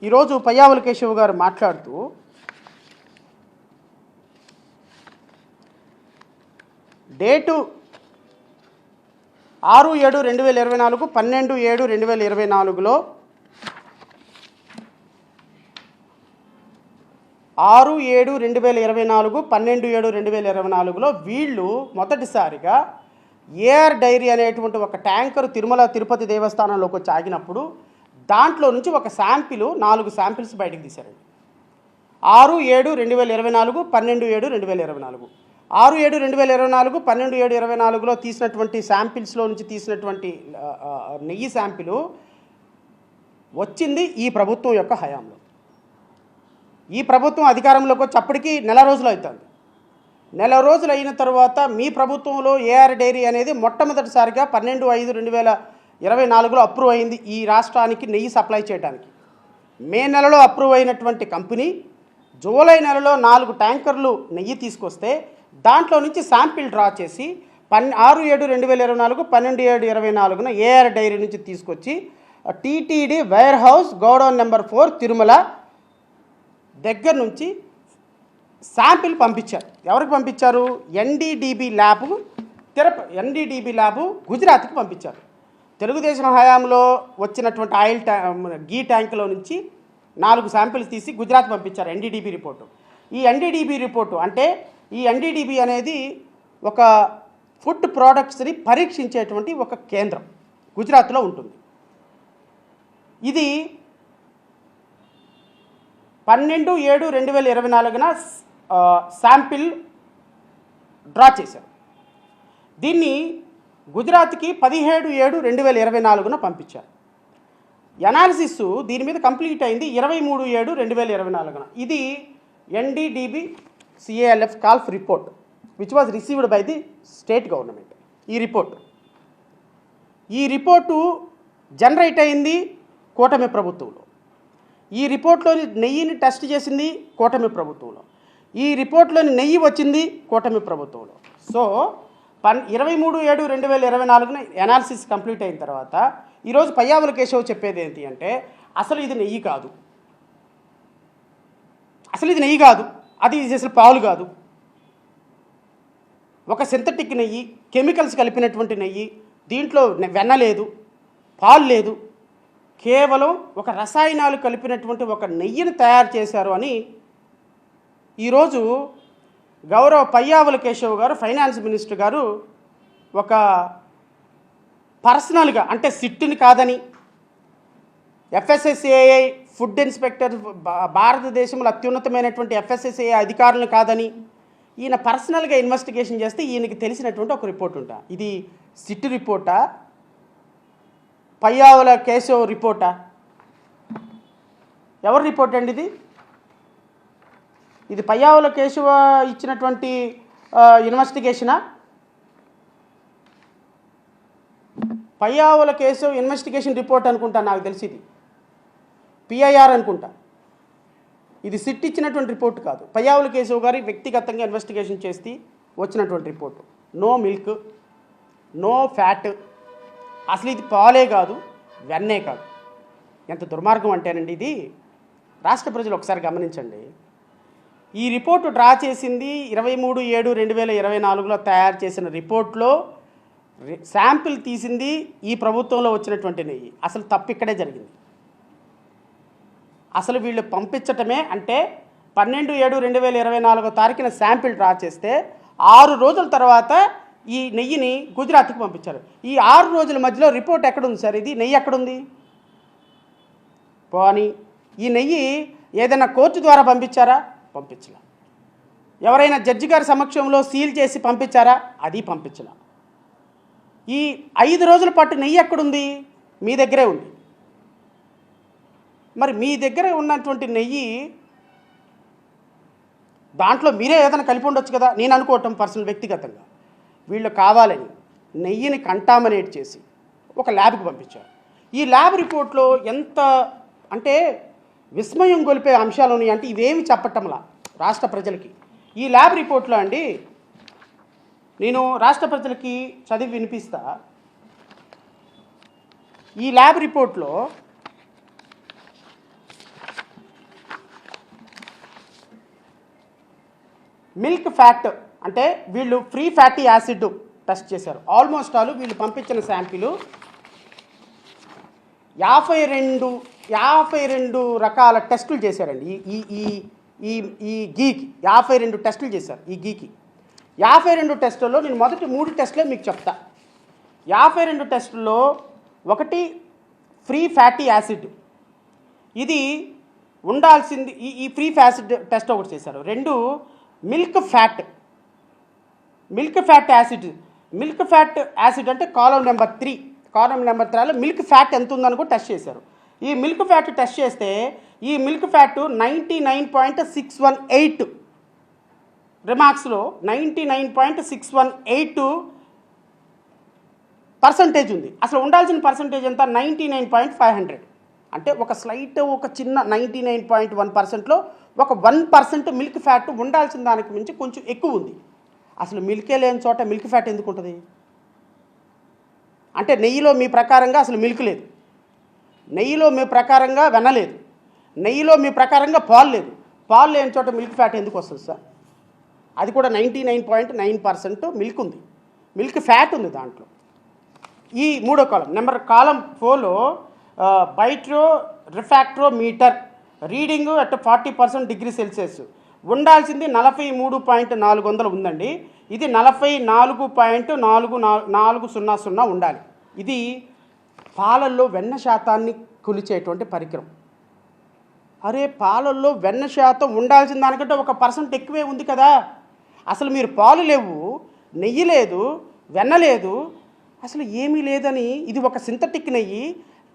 ఈరోజు పయ్యావుల కేశవ్ గారు మాట్లాడుతూ డేటు 6/7/2024 12/7/2024లో 6/7/2024 12/7/2024లో వీళ్ళు మొదటిసారిగా ఏఆర్ డైరీ అనేటువంటి ఒక ట్యాంకర్ తిరుమల తిరుపతి దేవస్థానంలోకి వచ్చి ఆగినప్పుడు దాంట్లో నుంచి ఒక శాంపిల్ 4 శాంపిల్స్ బయటకు తీశారండి. 6/7/2024 12/7/2024 6/7/2024 12/7/2024లో తీసినటువంటి శాంపిల్స్లో నుంచి తీసినటువంటి నెయ్యి శాంపిల్ వచ్చింది ఈ ప్రభుత్వం యొక్క హయాంలో. ఈ ప్రభుత్వం అధికారంలోకి వచ్చి అప్పటికి నెల రోజులు అవుతుంది. నెల రోజులు అయిన తర్వాత మీ ప్రభుత్వంలో ఏఆర్ డైరీ అనేది మొట్టమొదటిసారిగా 12/5/2024లో అప్రూవ్ అయింది ఈ రాష్ట్రానికి నెయ్యి సప్లై చేయడానికి. మే నెలలో అప్రూవ్ అయినటువంటి కంపెనీ జూలై నెలలో 4 ట్యాంకర్లు నెయ్యి తీసుకొస్తే దాంట్లో నుంచి శాంపిల్ డ్రా చేసి 6/7/2024 12/7/2024 ఏఆర్ డైరీ నుంచి తీసుకొచ్చి TTD warehouse godown number 4 Tirumala దగ్గర నుంచి శాంపిల్ పంపించారు. ఎవరికి పంపించారు? ఎన్డీడీబీ ల్యాబ్ గుజరాత్కి పంపించారు. తెలుగుదేశం హయాంలో వచ్చినటువంటి గీ ట్యాంకులో నుంచి 4 శాంపిల్స్ తీసి గుజరాత్ పంపించారు. NDDB report. ఈ ఎన్డీడీబీ రిపోర్టు అంటే ఈ ఎన్డీడీబీ అనేది ఒక ఫుడ్ ప్రోడక్ట్స్ని పరీక్షించేటువంటి ఒక కేంద్రం గుజరాత్లో ఉంటుంది. ఇది 12/7/2024 శాంపిల్ డ్రా చేశారు. దీన్ని గుజరాత్కి 17/7/2024 పంపించారు. ఎనాలిసిస్ దీని మీద కంప్లీట్ అయింది 23/7/2024. ఇది NDDB CALF calf report which was received by the state government. ఈ రిపోర్టు జనరేట్ అయింది కూటమి ప్రభుత్వంలో. ఈ రిపోర్ట్లోని నెయ్యిని టెస్ట్ చేసింది కూటమి ప్రభుత్వంలో. ఈ రిపోర్ట్లోని నెయ్యి వచ్చింది కూటమి ప్రభుత్వంలో. సో 23/7/2024 ఎనాలిసిస్ కంప్లీట్ అయిన తర్వాత ఈరోజు పయ్యావుల కేశవ్ చెప్పేది ఏంటి అంటే అసలు ఇది నెయ్యి కాదు, అది అసలు పాలు కాదు, ఒక సింథటిక్ నెయ్యి, కెమికల్స్ కలిపినటువంటి నెయ్యి, దీంట్లో వెన్న లేదు, పాలు లేదు, కేవలం ఒక రసాయనాలు కలిపినటువంటి ఒక నెయ్యిని తయారు చేశారు అని ఈరోజు గౌరవ పయ్యావుల కేశవ్ గారు ఫైనాన్స్ మినిస్టర్ గారు ఒక పర్సనల్గా అంటే సిట్టుని కాదని FSSAI ఫుడ్ ఇన్స్పెక్టర్ భారతదేశంలో అత్యున్నతమైనటువంటి FSSAI అధికారులను కాదని ఈయన పర్సనల్గా ఇన్వెస్టిగేషన్ చేస్తే ఈయనకి తెలిసినటువంటి ఒక రిపోర్ట్ ఉంటా. ఇది సిట్టు రిపోర్టా, పయ్యావుల కేశవ్ రిపోర్టా? ఎవరి రిపోర్ట్ అండి ఇది? ఇది పయ్యావుల కేశవ ఇచ్చినటువంటి ఇన్వెస్టిగేషనా? పయ్యావుల కేశవ్ ఇన్వెస్టిగేషన్ రిపోర్ట్ అనుకుంటా, నాకు తెలిసి ఇది PIR అనుకుంటా. ఇది సిట్ ఇచ్చినటువంటి రిపోర్ట్ కాదు, పయ్యావుల కేశవ్ గారి వ్యక్తిగతంగా ఇన్వెస్టిగేషన్ చేసి వచ్చినటువంటి report. No milk, no fat, అసలు ఇది పాలే కాదు, వెన్నే కాదు. ఎంత దుర్మార్గం అంటేనండి ఇది. రాష్ట్ర ప్రజలు ఒకసారి గమనించండి. ఈ రిపోర్టు డ్రా చేసింది 23/7/2024లో తయారు చేసిన రిపోర్ట్లో శాంపిల్ తీసింది ఈ ప్రభుత్వంలో వచ్చినటువంటి నెయ్యి. అసలు తప్పు ఇక్కడే జరిగింది. అసలు వీళ్ళు పంపించటమే అంటే 12/7/2024 తారీఖున శాంపిల్ డ్రా చేస్తే 6 రోజుల తర్వాత ఈ నెయ్యిని గుజరాత్కి పంపించారు. ఈ 6 రోజుల మధ్యలో రిపోర్ట్ ఎక్కడుంది సార్? ఇది నెయ్యి ఎక్కడుంది? పోనీ ఈ నెయ్యి ఏదైనా కోర్టు ద్వారా పంపించారా? పంపించలా. ఎవరైనా జడ్జి గారి సమక్షంలో సీల్ చేసి పంపించారా? అది పంపించలా. ఈ 5 రోజుల పాటు నెయ్యి ఎక్కడుంది? మీ దగ్గరే ఉంది. మరి మీ దగ్గర ఉన్నటువంటి నెయ్యి దాంట్లో మీరే ఏదైనా కలిపి ఉండొచ్చు కదా, నేను అనుకోవటం పర్సనల్ వ్యక్తిగతంగా. వీళ్ళు కావాలని నెయ్యిని కంటామినేట్ చేసి ఒక ల్యాబ్కి పంపించారు. ఈ ల్యాబ్ రిపోర్ట్లో ఎంత అంటే విస్మయం గొలిపే అంశాలు ఉన్నాయి అంటే ఇవేమి చెప్పటంలా రాష్ట్ర ప్రజలకి. ఈ ల్యాబ్ రిపోర్ట్లో అండి నేను రాష్ట్ర ప్రజలకి చదివి వినిపిస్తా. ఈ ల్యాబ్ రిపోర్ట్లో మిల్క్ ఫ్యాట్ అంటే వీళ్ళు ఫ్రీ ఫ్యాటీ యాసిడ్ టెస్ట్ చేశారు. ఆల్మోస్ట్ ఆల్ వీళ్ళు పంపించిన శాంపిల్ 52 రకాల టెస్టులు చేశారండి. ఈ ఈ ఈ ఈ గీకి 52 టెస్టులు చేశారు. ఈ గీకి 52 టెస్టుల్లో నేను మొదటి 3 టెస్టులే మీకు చెప్తా. 52 టెస్టుల్లో ఒకటి ఫ్రీ ఫ్యాటీ యాసిడ్, ఇది ఉండాల్సింది. ఈ ఫ్రీ ఫ్యాసిడ్ టెస్ట్ ఒకటి చేశారు. 2 milk fat acid. Milk fat acid అంటే కాలం నెంబర్ 3లో మిల్క్ ఫ్యాట్ ఎంత ఉందని కూడా టెస్ట్ చేశారు. ఈ మిల్క్ ఫ్యాట్ టెస్ట్ చేస్తే ఈ మిల్క్ ఫ్యాట్ 99.618 రిమార్క్స్లో 99.618% ఉంది. అసలు ఉండాల్సిన పర్సంటేజ్ ఎంత? 99.500. అంటే ఒక చిన్న 99.1%లో ఒక 1% మిల్క్ ఫ్యాట్ ఉండాల్సిన దానికి మించి కొంచెం ఎక్కువ ఉంది. అసలు మిల్కే లేని చోట మిల్క్ ఫ్యాట్ ఎందుకు ఉంటుంది? అంటే నెయ్యిలో మీ ప్రకారంగా అసలు మిల్క్ లేదు, నెయ్యిలో మీ ప్రకారంగా వెన్న లేదు, నెయ్యిలో మీ ప్రకారంగా పాలు లేదు. పాలు లేని చోట మిల్క్ ఫ్యాట్ ఎందుకు వస్తుంది సార్? అది కూడా 99.9% మిల్క్ ఉంది, మిల్క్ ఫ్యాట్ ఉంది దాంట్లో. ఈ మూడో కాలం 4లో butyro refractometer reading at 40% degree Celsius ఉండాల్సింది 43.400 ఉందండి. ఇది 44.400 ఉండాలి. ఇది పాలల్లో వెన్న శాతాన్ని కొలిచేటువంటి పరికరం. అరే, పాలల్లో వెన్న శాతం ఉండాల్సిన దానికంటే 1% ఎక్కువే ఉంది కదా. అసలు మీరు పాలు లేవు, నెయ్యి లేదు, వెన్న లేదు, అసలు ఏమీ లేదని ఇది ఒక సింథటిక్ నెయ్యి,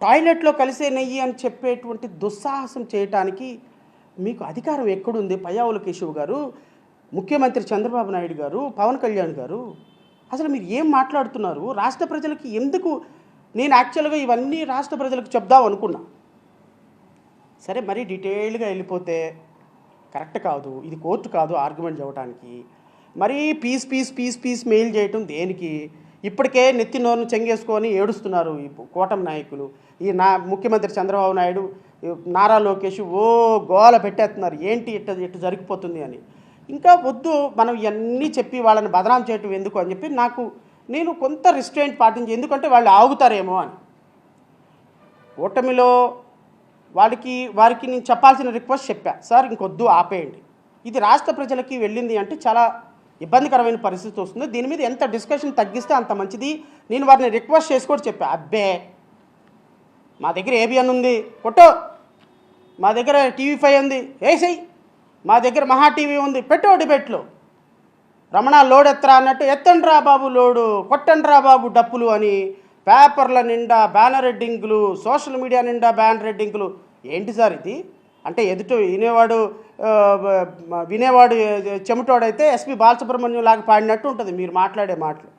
టాయిలెట్లో కలిసే నెయ్యి అని చెప్పేటువంటి దుస్సాహసం చేయటానికి మీకు అధికారం ఎక్కడుంది? పయ్యావుల కేశవ్ గారు, ముఖ్యమంత్రి చంద్రబాబు నాయుడు గారు, పవన్ కళ్యాణ్ గారు, అసలు మీరు ఏం మాట్లాడుతున్నారు? రాష్ట్ర ప్రజలకి ఎందుకు? నేను యాక్చువల్గా ఇవన్నీ రాష్ట్ర ప్రజలకు చెప్దాం అనుకున్నా. సరే, మరీ డీటెయిల్గా వెళ్ళిపోతే కరెక్ట్ కాదు, ఇది కోర్టు కాదు ఆర్గ్యుమెంట్ చెప్పడానికి. మరీ పీస్ మెయిల్ చేయటం దేనికి? ఇప్పటికే నెత్తి నోరును చెంగేసుకొని ఏడుస్తున్నారు ఈ కూటమి నాయకులు. ముఖ్యమంత్రి చంద్రబాబు నాయుడు, నారా లోకేష్ గోల పెట్టేస్తున్నారు, ఏంటి ఇట్ట జరిగిపోతుంది అని. ఇంకా వద్దు, మనం ఇవన్నీ చెప్పి వాళ్ళని బదనాం చేయటం ఎందుకు అని చెప్పి నేను కొంత రిస్ట్రెయింట్ పాటించి, ఎందుకంటే వాళ్ళు ఆగుతారేమో అని. ఓటమిలో వారికి నేను చెప్పాల్సిన రిక్వెస్ట్ చెప్పా, సార్ ఇంకొద్దు, ఆపేయండి. ఇది రాష్ట్ర ప్రజలకి వెళ్ళింది అంటే చాలా ఇబ్బందికరమైన పరిస్థితి వస్తుంది. దీని మీద ఎంత డిస్కషన్ తగ్గిస్తే అంత మంచిది. నేను వారిని రిక్వెస్ట్ చేసి కూడా చెప్పా, అబ్బే మా దగ్గర ఏబిఎన్ ఉంది కొట్టు, మా దగ్గర TV5 ఉంది వేసేయి, మా దగ్గర మహా టీవీ ఉంది పెట్టు, డిబేట్లో రమణ లోడ్ ఎత్తరా అన్నట్టు ఎత్తండి రా బాబు లోడు, కొట్టండి రా బాబు డప్పులు అని పేపర్ల నిండా బ్యానర్ హెడ్డింగ్లు, సోషల్ మీడియా నిండా బ్యానర్ హెడ్డింగ్లు. ఏంటి సార్ ఇది? అంటే ఎదుట వినేవాడు చెమటోడైతే ఎస్పి బాలసుబ్రహ్మణ్యం లాగా పాడినట్టు ఉంటుంది మీరు మాట్లాడే మాటలు.